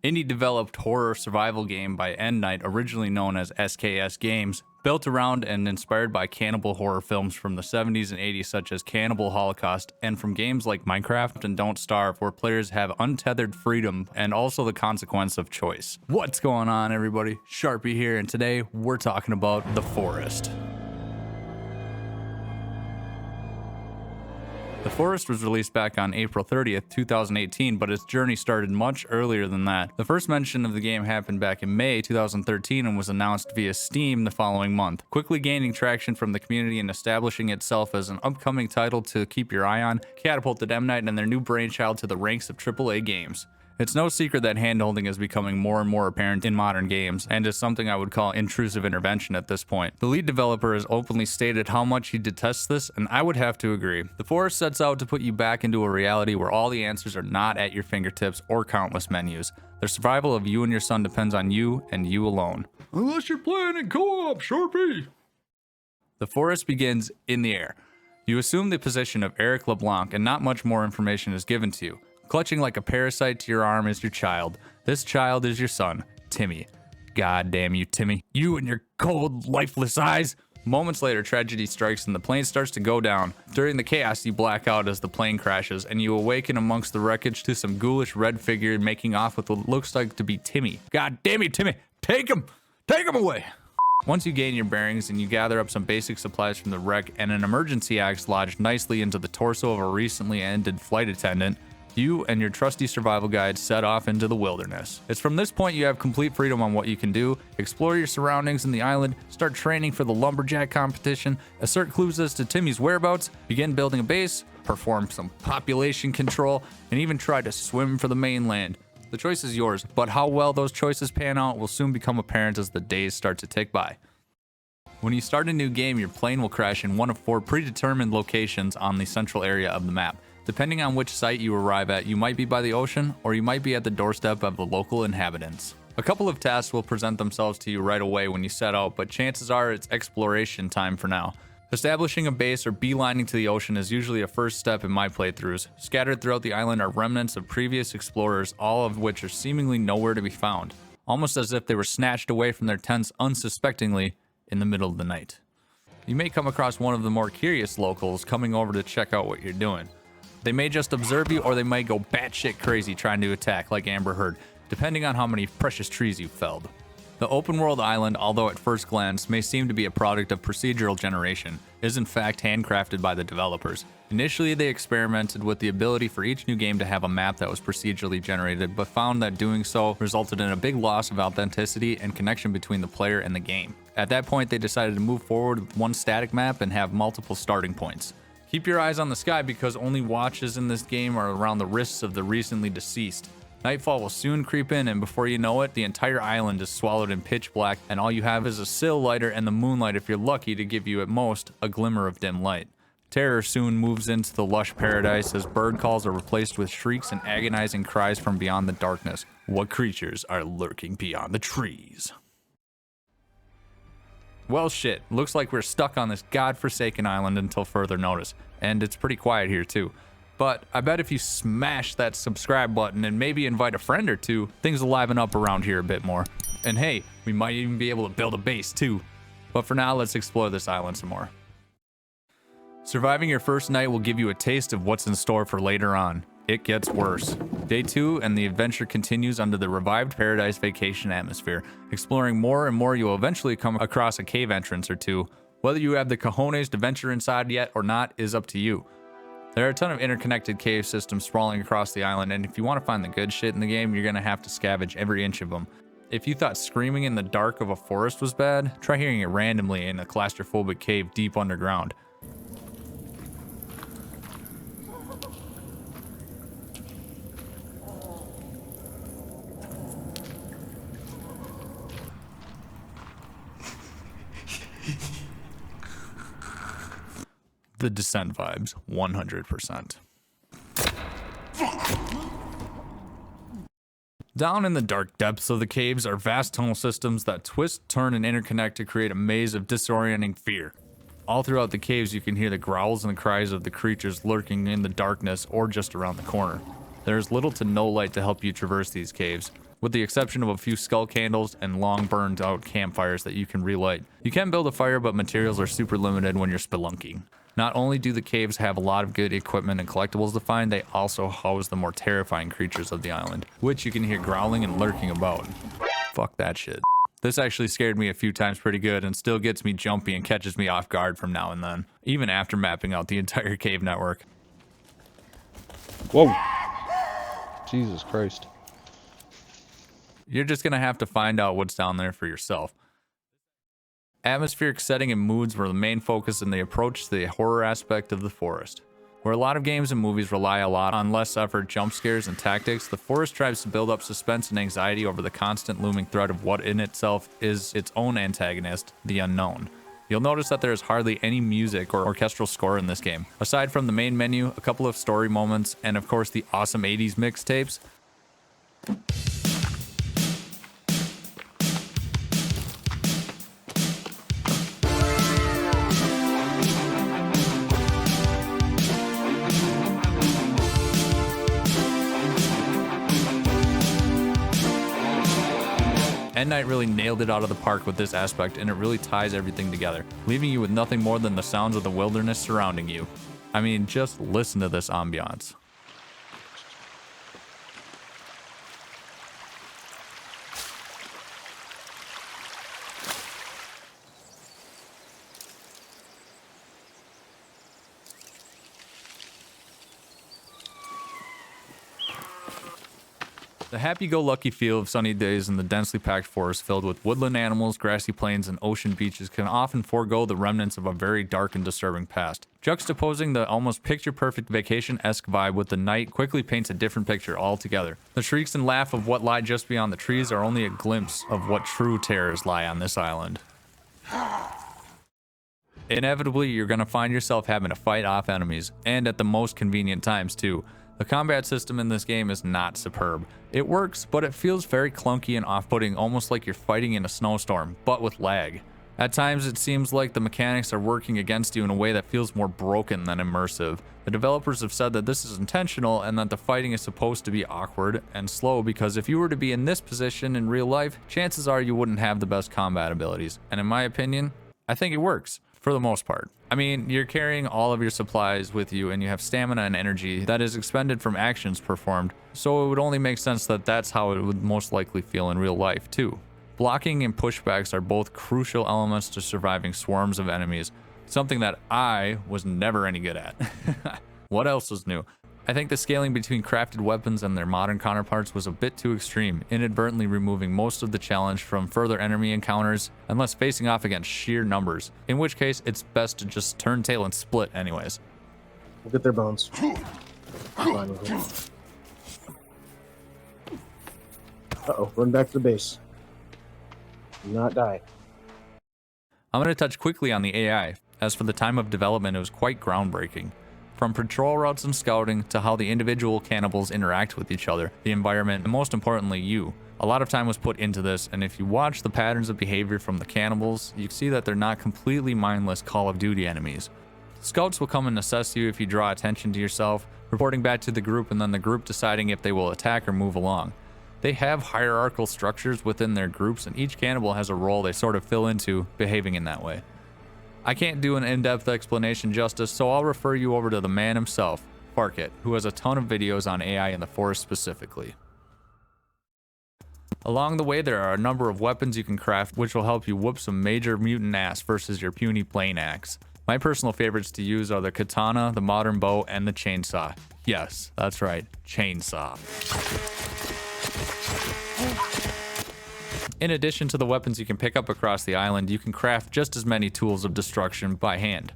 Indie developed horror survival game by Endnight, originally known as SKS Games, built around and inspired by cannibal horror films from the 70s and 80s such as Cannibal Holocaust, and from games like Minecraft and Don't Starve, where players have untethered freedom and also the consequence of choice. What's going on, everybody? Sharpie here, and today we're talking about The Forest. The Forest was released back on April 30th, 2018, but its journey started much earlier than that. The first mention of the game happened back in May 2013 and was announced via Steam the following month, quickly gaining traction from the community and establishing itself as an upcoming title to keep your eye on, catapulted Endnight and their new brainchild to the ranks of AAA games. It's no secret that handholding is becoming more and more apparent in modern games, and is something I would call intrusive intervention at this point. The lead developer has openly stated how much he detests this, and I would have to agree. The Forest sets out to put you back into a reality where all the answers are not at your fingertips or countless menus. The survival of you and your son depends on you and you alone. Unless you're playing in co-op, Sharpie! The Forest begins in the air. You assume the position of Eric LeBlanc, and not much more information is given to you. Clutching like a parasite to your arm is your child. This child is your son, Timmy. God damn you, Timmy. You and your cold, lifeless eyes. Moments later, tragedy strikes and the plane starts to go down. During the chaos, you black out as the plane crashes, and you awaken amongst the wreckage to some ghoulish red figure making off with what looks like to be Timmy. God damn you, Timmy. Take him. Take him away. Once you gain your bearings and you gather up some basic supplies from the wreck and an emergency axe lodged nicely into the torso of a recently ended flight attendant, you and your trusty survival guide set off into the wilderness. It's from this point you have complete freedom on what you can do, explore your surroundings in the island, start training for the Lumberjack competition, assert clues as to Timmy's whereabouts, begin building a base, perform some population control, and even try to swim for the mainland. The choice is yours, but how well those choices pan out will soon become apparent as the days start to tick by. When you start a new game, your plane will crash in one of 4 predetermined locations on the central area of the map. Depending on which site you arrive at, you might be by the ocean, or you might be at the doorstep of the local inhabitants. A couple of tasks will present themselves to you right away when you set out, but chances are it's exploration time for now. Establishing a base or beelining to the ocean is usually a first step in my playthroughs. Scattered throughout the island are remnants of previous explorers, all of which are seemingly nowhere to be found, almost as if they were snatched away from their tents unsuspectingly in the middle of the night. You may come across one of the more curious locals coming over to check out what you're doing. They may just observe you, or they might go batshit crazy trying to attack like Amber Heard, depending on how many precious trees you've felled. The open world island, although at first glance may seem to be a product of procedural generation, is in fact handcrafted by the developers. Initially, they experimented with the ability for each new game to have a map that was procedurally generated, but found that doing so resulted in a big loss of authenticity and connection between the player and the game. At that point, they decided to move forward with one static map and have multiple starting points. Keep your eyes on the sky because only watches in this game are around the wrists of the recently deceased. Nightfall will soon creep in, and before you know it, the entire island is swallowed in pitch black, and all you have is a sill lighter and the moonlight if you're lucky to give you at most a glimmer of dim light. Terror soon moves into the lush paradise as bird calls are replaced with shrieks and agonizing cries from beyond the darkness. What creatures are lurking beyond the trees? Well shit, looks like we're stuck on this godforsaken island until further notice, and it's pretty quiet here too. But I bet if you smash that subscribe button and maybe invite a friend or two, things will liven up around here a bit more. And hey, we might even be able to build a base too. But for now, let's explore this island some more. Surviving your first night will give you a taste of what's in store for later on. It gets worse. Day 2 and the adventure continues under the revived Paradise Vacation atmosphere. Exploring more and more, you'll eventually come across a cave entrance or two. Whether you have the cojones to venture inside yet or not is up to you. There are a ton of interconnected cave systems sprawling across the island, and if you want to find the good shit in the game, you're gonna have to scavenge every inch of them. If you thought screaming in the dark of a forest was bad, try hearing it randomly in a claustrophobic cave deep underground. The Descent vibes, 100%. Down in the dark depths of the caves are vast tunnel systems that twist, turn, and interconnect to create a maze of disorienting fear. All throughout the caves you can hear the growls and the cries of the creatures lurking in the darkness or just around the corner. There is little to no light to help you traverse these caves. with the exception of a few skull candles and long burned out campfires that you can relight. You can build a fire, but materials are super limited when you're spelunking. Not only do the caves have a lot of good equipment and collectibles to find, they also house the more terrifying creatures of the island, which you can hear growling and lurking about. Fuck that shit. This actually scared me a few times pretty good and still gets me jumpy and catches me off guard from now and then, even after mapping out the entire cave network. Whoa! Jesus Christ. You're just gonna have to find out what's down there for yourself. Atmospheric setting and moods were the main focus in the approach to the horror aspect of the forest. Where a lot of games and movies rely a lot on less effort jump scares and tactics, the forest tries to build up suspense and anxiety over the constant looming threat of what in itself is its own antagonist, the unknown. You'll notice that there is hardly any music or orchestral score in this game. Aside from the main menu, a couple of story moments, and of course the awesome 80s mixtapes, Endnight really nailed it out of the park with this aspect, and it really ties everything together, leaving you with nothing more than the sounds of the wilderness surrounding you. I mean, just listen to this ambiance. The happy-go-lucky feel of sunny days in the densely packed forest filled with woodland animals, grassy plains, and ocean beaches can often forego the remnants of a very dark and disturbing past. Juxtaposing the almost picture-perfect vacation-esque vibe with the night quickly paints a different picture altogether. The shrieks and laugh of what lie just beyond the trees are only a glimpse of what true terrors lie on this island. Inevitably, you're going to find yourself having to fight off enemies, and at the most convenient times too. The combat system in this game is not superb. It works, but it feels very clunky and off-putting, almost like you're fighting in a snowstorm, but with lag. At times, it seems like the mechanics are working against you in a way that feels more broken than immersive. The developers have said that this is intentional and that the fighting is supposed to be awkward and slow because if you were to be in this position in real life, chances are you wouldn't have the best combat abilities. And in my opinion, I think it works. For the most part. I mean, you're carrying all of your supplies with you and you have stamina and energy that is expended from actions performed, so it would only make sense that that's how it would most likely feel in real life too. Blocking and pushbacks are both crucial elements to surviving swarms of enemies, something that I was never any good at. What else was new? I think the scaling between crafted weapons and their modern counterparts was a bit too extreme, inadvertently removing most of the challenge from further enemy encounters, unless facing off against sheer numbers, in which case it's best to just turn tail and split anyways. We'll get their bones. Fine with it. Uh-oh, run back to the base. Do not die. I'm going to touch quickly on the AI. As for the time of development, it was quite groundbreaking. From patrol routes and scouting to how the individual cannibals interact with each other, the environment, and most importantly you. A lot of time was put into this, and if you watch the patterns of behavior from the cannibals, you see that they're not completely mindless Call of Duty enemies. Scouts will come and assess you if you draw attention to yourself, reporting back to the group and then the group deciding if they will attack or move along. They have hierarchical structures within their groups, and each cannibal has a role they sort of fill into, behaving in that way. I can't do an in-depth explanation justice, so I'll refer you over to the man himself, Farkit, who has a ton of videos on AI in the forest specifically. Along the way, there are a number of weapons you can craft which will help you whoop some major mutant ass versus your puny plain axe. My personal favorites to use are the katana, the modern bow, and the chainsaw. Yes, that's right, chainsaw. In addition to the weapons you can pick up across the island, you can craft just as many tools of destruction by hand.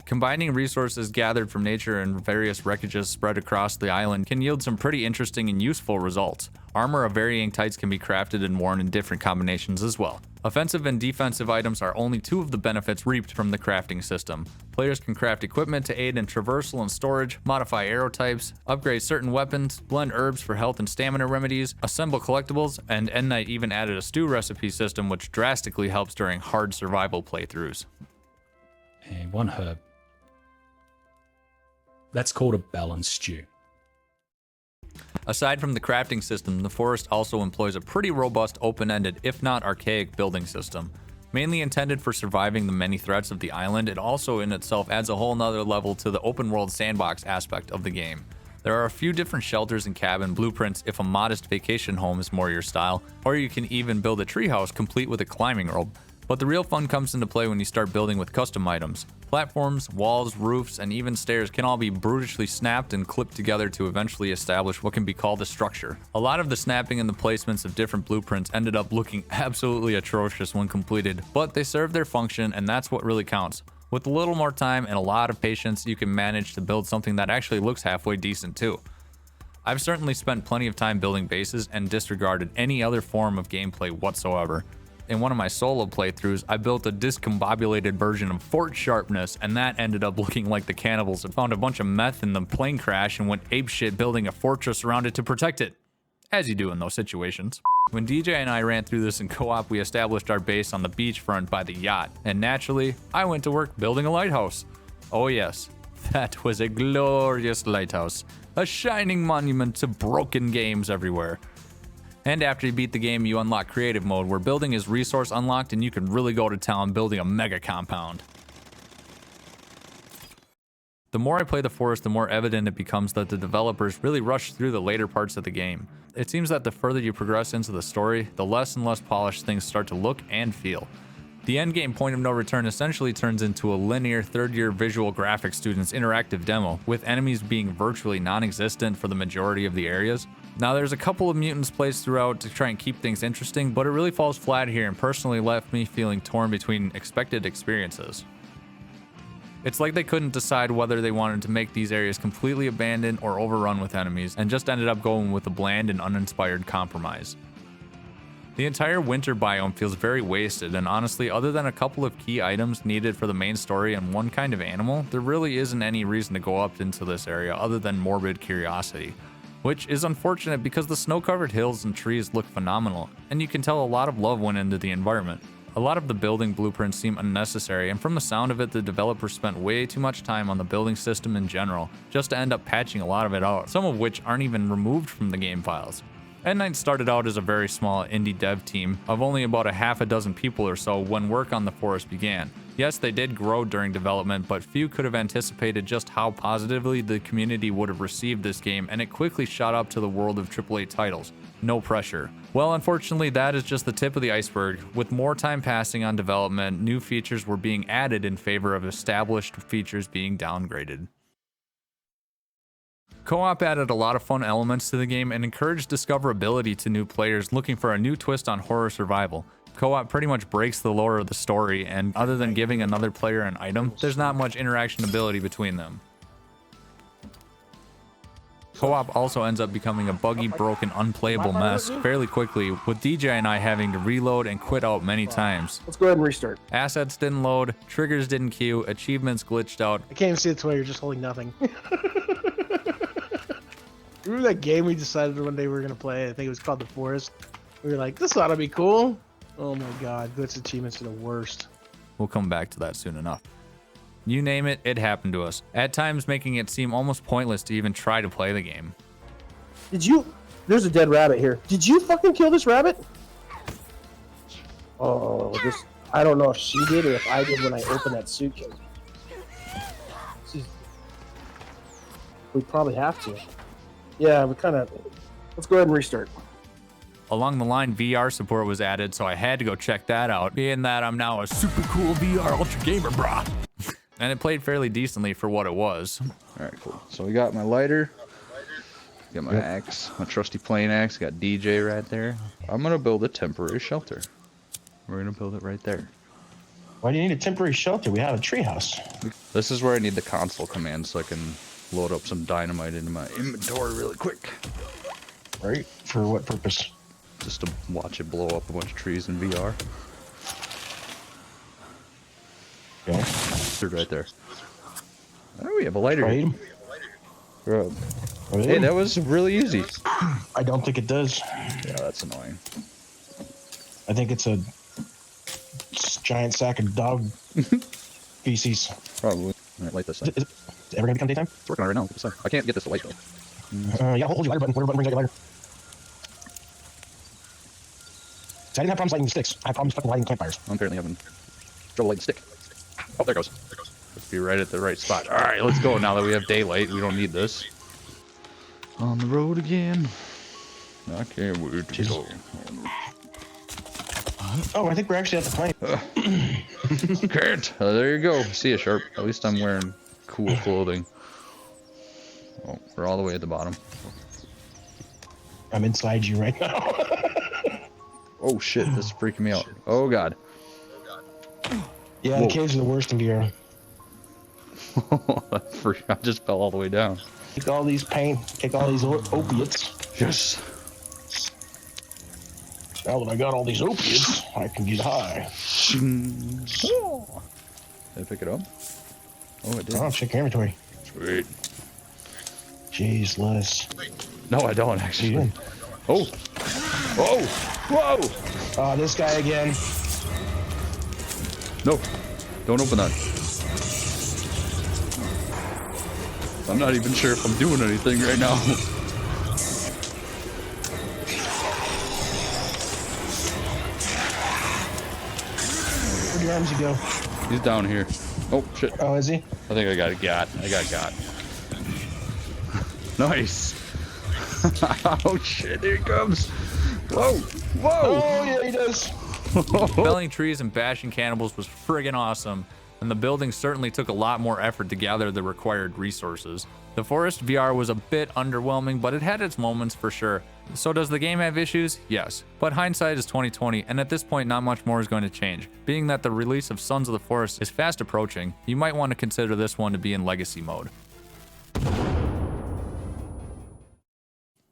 Combining resources gathered from nature and various wreckages spread across the island can yield some pretty interesting and useful results. Armor of varying types can be crafted and worn in different combinations as well. Offensive and defensive items are only two of the benefits reaped from the crafting system. Players can craft equipment to aid in traversal and storage, modify arrow types, upgrade certain weapons, blend herbs for health and stamina remedies, assemble collectibles, and Endnight even added a stew recipe system which drastically helps during hard survival playthroughs. And one herb. That's called a balanced stew. Aside from the crafting system, the forest also employs a pretty robust open-ended, if not archaic, building system. Mainly intended for surviving the many threats of the island, it also in itself adds a whole nother level to the open world sandbox aspect of the game. There are a few different shelters and cabin blueprints if a modest vacation home is more your style, or you can even build a treehouse complete with a climbing rope. But the real fun comes into play when you start building with custom items. Platforms, walls, roofs, and even stairs can all be brutally snapped and clipped together to eventually establish what can be called a structure. A lot of the snapping and the placements of different blueprints ended up looking absolutely atrocious when completed, but they serve their function and that's what really counts. With a little more time and a lot of patience, you can manage to build something that actually looks halfway decent too. I've certainly spent plenty of time building bases and disregarded any other form of gameplay whatsoever. In one of my solo playthroughs, I built a discombobulated version of Fort Sharpness, and that ended up looking like the cannibals had found a bunch of meth in the plane crash and went apeshit building a fortress around it to protect it. As you do in those situations. When DJ and I ran through this in co-op, we established our base on the beachfront by the yacht, and naturally, I went to work building a lighthouse. Oh yes, that was a glorious lighthouse, a shining monument to broken games everywhere. And after you beat the game, you unlock creative mode, where building is resource unlocked and you can really go to town building a mega compound. The more I play the forest, the more evident it becomes that the developers really rushed through the later parts of the game. It seems that the further you progress into the story, the less and less polished things start to look and feel. The endgame point of no return essentially turns into a linear third-year visual graphics student's interactive demo, with enemies being virtually non-existent for the majority of the areas. Now there's a couple of mutants placed throughout to try and keep things interesting, but it really falls flat here and personally left me feeling torn between expected experiences. It's like they couldn't decide whether they wanted to make these areas completely abandoned or overrun with enemies, and just ended up going with a bland and uninspired compromise. The entire winter biome feels very wasted, and honestly, other than a couple of key items needed for the main story and one kind of animal, there really isn't any reason to go up into this area other than morbid curiosity. Which is unfortunate because the snow-covered hills and trees look phenomenal, and you can tell a lot of love went into the environment. A lot of the building blueprints seem unnecessary, and from the sound of it, the developers spent way too much time on the building system in general, just to end up patching a lot of it out, some of which aren't even removed from the game files. Endnight started out as a very small indie dev team of only about a half a dozen people or so when work on the forest began. Yes, they did grow during development, but few could have anticipated just how positively the community would have received this game, and it quickly shot up to the world of AAA titles. No pressure. Well, unfortunately, that is just the tip of the iceberg. With more time passing on development, new features were being added in favor of established features being downgraded. Co-op added a lot of fun elements to the game and encouraged discoverability to new players looking for a new twist on horror survival. Co-op pretty much breaks the lore of the story, and other than giving another player an item, there's not much interaction ability between them. Co-op also ends up becoming a buggy, broken, unplayable mess fairly quickly, with DJ and I having to reload and quit out many times. Let's go ahead and restart. Assets didn't load, triggers didn't queue, achievements glitched out. I can't even see the way you're just holding nothing. Remember that game we decided one day we were going to play? I think it was called The Forest. We were like, this ought to be cool. Oh my god, glitch achievements are the worst. We'll come back to that soon enough. You name it, it happened to us, at times making it seem almost pointless to even try to play the game. There's a dead rabbit here. Did you fucking kill this rabbit? Oh, I don't know if she did or if I did when I opened that suitcase. We probably have to. Yeah, let's go ahead and restart. Along the line, VR support was added, so I had to go check that out, being that I'm now a super cool VR ultra gamer, brah. And it played fairly decently for what it was. Alright, cool. So we got my lighter. Got my axe, my trusty plain axe. Got DJ right there. I'm gonna build a temporary shelter. We're gonna build it right there. Why do you need a temporary shelter? We have a treehouse. This is where I need the console command so I can load up some dynamite into my inventory really quick. Right? For what purpose? Just to watch it blow up a bunch of trees in VR. Okay. They're right there. Oh, we have a lighter. Right. Bro. Hey, that was really easy. I don't think it does. Yeah, that's annoying. I think it's a giant sack of dog feces. Probably. Alright, light this up. Is it ever gonna become daytime? It's working on it right now. I can't get this to light though. Yeah, hold your lighter button. Whatever button brings out your lighter. See, I didn't have problems lighting sticks. I had problems fucking lighting campfires. I'm apparently having trouble lighting stick. Oh, there it goes. Let's be right at the right spot. All right, let's go. Now that we have daylight, we don't need this. On the road again. I can't wait to go. Oh, I think we're actually at the plane. Can't. There you go. See ya, Sharp. At least I'm wearing cool clothing. Oh, we're all the way at the bottom. I'm inside you right now. Oh shit, this is freaking me out. Oh god. Yeah, Whoa. the caves are the worst in VR. I just fell all the way down. Take all these pain, take all these opiates. Yes. Now that I got all these opiates, I can get high. Did I pick it up? Oh, it did. Oh, check your inventory. Sweet. Jeez, Les. No, I don't actually. You Oh. Oh. Whoa. Oh, this guy again. No. Don't open that. I'm not even sure if I'm doing anything right now. Where'd your arms go? He's down here. Oh, shit. Oh, is he? I think I got it. I got. Nice. Oh, shit. Here he comes. Whoa. Whoa. Oh, yeah, he does. Felling trees and bashing cannibals was friggin' awesome, and the building certainly took a lot more effort to gather the required resources. The Forest VR was a bit underwhelming, but it had its moments for sure. So does the game have issues? Yes. But hindsight is 2020, and at this point not much more is going to change. Being that the release of Sons of the Forest is fast approaching, you might want to consider this one to be in legacy mode.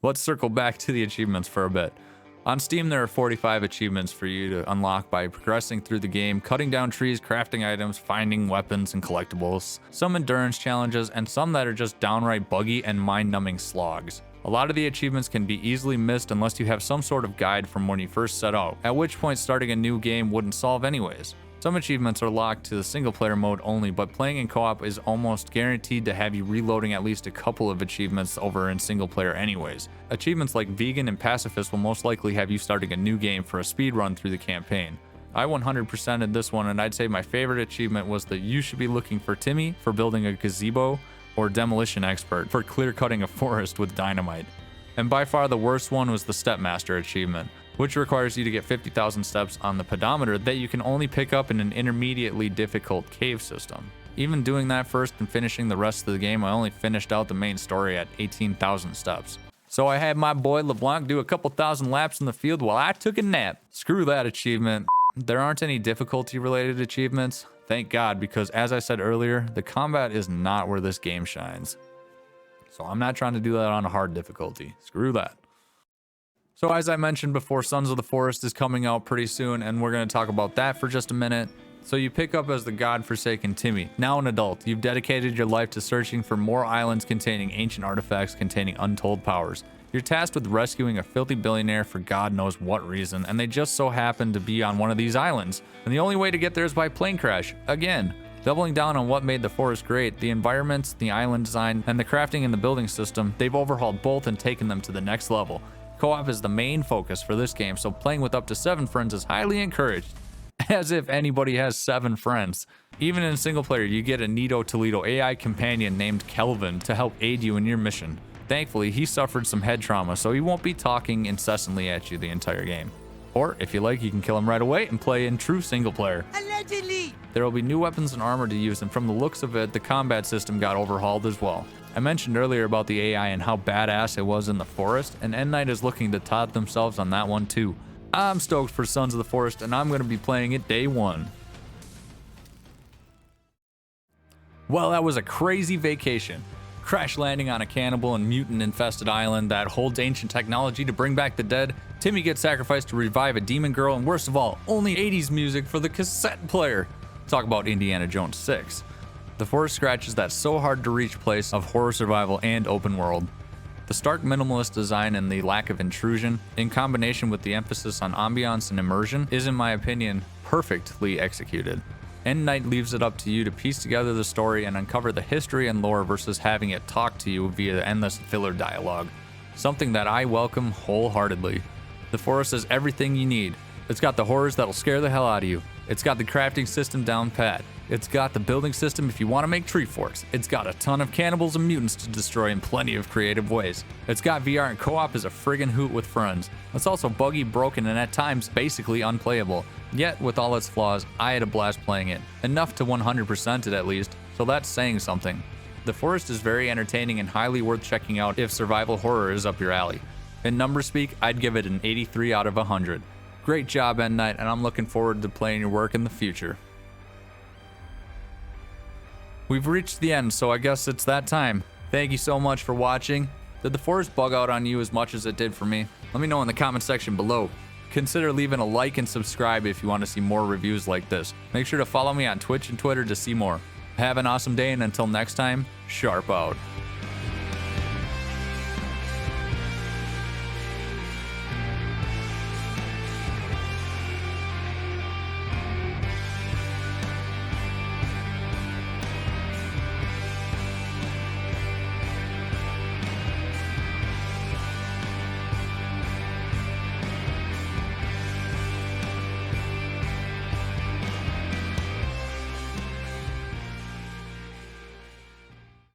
Let's circle back to the achievements for a bit. On Steam, there are 45 achievements for you to unlock by progressing through the game, cutting down trees, crafting items, finding weapons and collectibles, some endurance challenges, and some that are just downright buggy and mind-numbing slogs. A lot of the achievements can be easily missed unless you have some sort of guide from when you first set out, at which point starting a new game wouldn't solve anyways. Some achievements are locked to the single player mode only, but playing in co-op is almost guaranteed to have you reloading at least a couple of achievements over in single player anyways. Achievements like Vegan and Pacifist will most likely have you starting a new game for a speed run through the campaign. I 100%ed this one, and I'd say my favorite achievement was the You Should Be Looking for Timmy for building a gazebo, or Demolition Expert for clear cutting a forest with dynamite. And by far the worst one was the Stepmaster achievement, which requires you to get 50,000 steps on the pedometer that you can only pick up in an intermediately difficult cave system. Even doing that first and finishing the rest of the game, I only finished out the main story at 18,000 steps. So I had my boy LeBlanc do a couple thousand laps in the field while I took a nap. Screw that achievement. There aren't any difficulty related achievements. Thank God, because as I said earlier, the combat is not where this game shines. So I'm not trying to do that on a hard difficulty. Screw that. So as I mentioned before, Sons of the Forest is coming out pretty soon, and we're going to talk about that for just a minute. So you pick up as the godforsaken Timmy, now an adult. You've dedicated your life to searching for more islands containing ancient artifacts containing untold powers. You're tasked with rescuing a filthy billionaire for God knows what reason, and they just so happen to be on one of these islands. And the only way to get there is by plane crash, again. Doubling down on what made the forest great, the environments, the island design, and the crafting in the building system, they've overhauled both and taken them to the next level. Co-op is the main focus for this game, so playing with up to 7 friends is highly encouraged. As if anybody has 7 friends. Even in single player, you get a Nito Toledo AI companion named Kelvin to help aid you in your mission. Thankfully, he suffered some head trauma, so he won't be talking incessantly at you the entire game. Or, if you like, you can kill him right away and play in true single player. Allegedly! There will be new weapons and armor to use, and from the looks of it, the combat system got overhauled as well. I mentioned earlier about the AI and how badass it was in the forest, and Endnight is looking to top themselves on that one too. I'm stoked for Sons of the Forest, and I'm going to be playing it day one. Well, that was a crazy vacation. Crash landing on a cannibal and mutant infested island that holds ancient technology to bring back the dead. Timmy gets sacrificed to revive a demon girl, and worst of all, only 80s music for the cassette player. Talk about Indiana Jones 6. The forest scratches that so hard to reach place of horror survival and open world. The stark minimalist design and the lack of intrusion, in combination with the emphasis on ambience and immersion, is in my opinion perfectly executed. Endnight leaves it up to you to piece together the story and uncover the history and lore versus having it talk to you via endless filler dialogue. Something that I welcome wholeheartedly. The forest has everything you need. It's got the horrors that'll scare the hell out of you. It's got the crafting system down pat. It's got the building system if you want to make tree forts. It's got a ton of cannibals and mutants to destroy in plenty of creative ways. It's got VR and co-op as a friggin' hoot with friends. It's also buggy, broken, and at times basically unplayable. Yet, with all its flaws, I had a blast playing it. Enough to 100% it at least, so that's saying something. The Forest is very entertaining and highly worth checking out if survival horror is up your alley. In number speak, I'd give it an 83 out of 100. Great job, Endnight, and I'm looking forward to playing your work in the future. We've reached the end, so I guess it's that time. Thank you so much for watching. Did the forest bug out on you as much as it did for me? Let me know in the comment section below. Consider leaving a like and subscribe if you want to see more reviews like this. Make sure to follow me on Twitch and Twitter to see more. Have an awesome day, and until next time, Sharp out.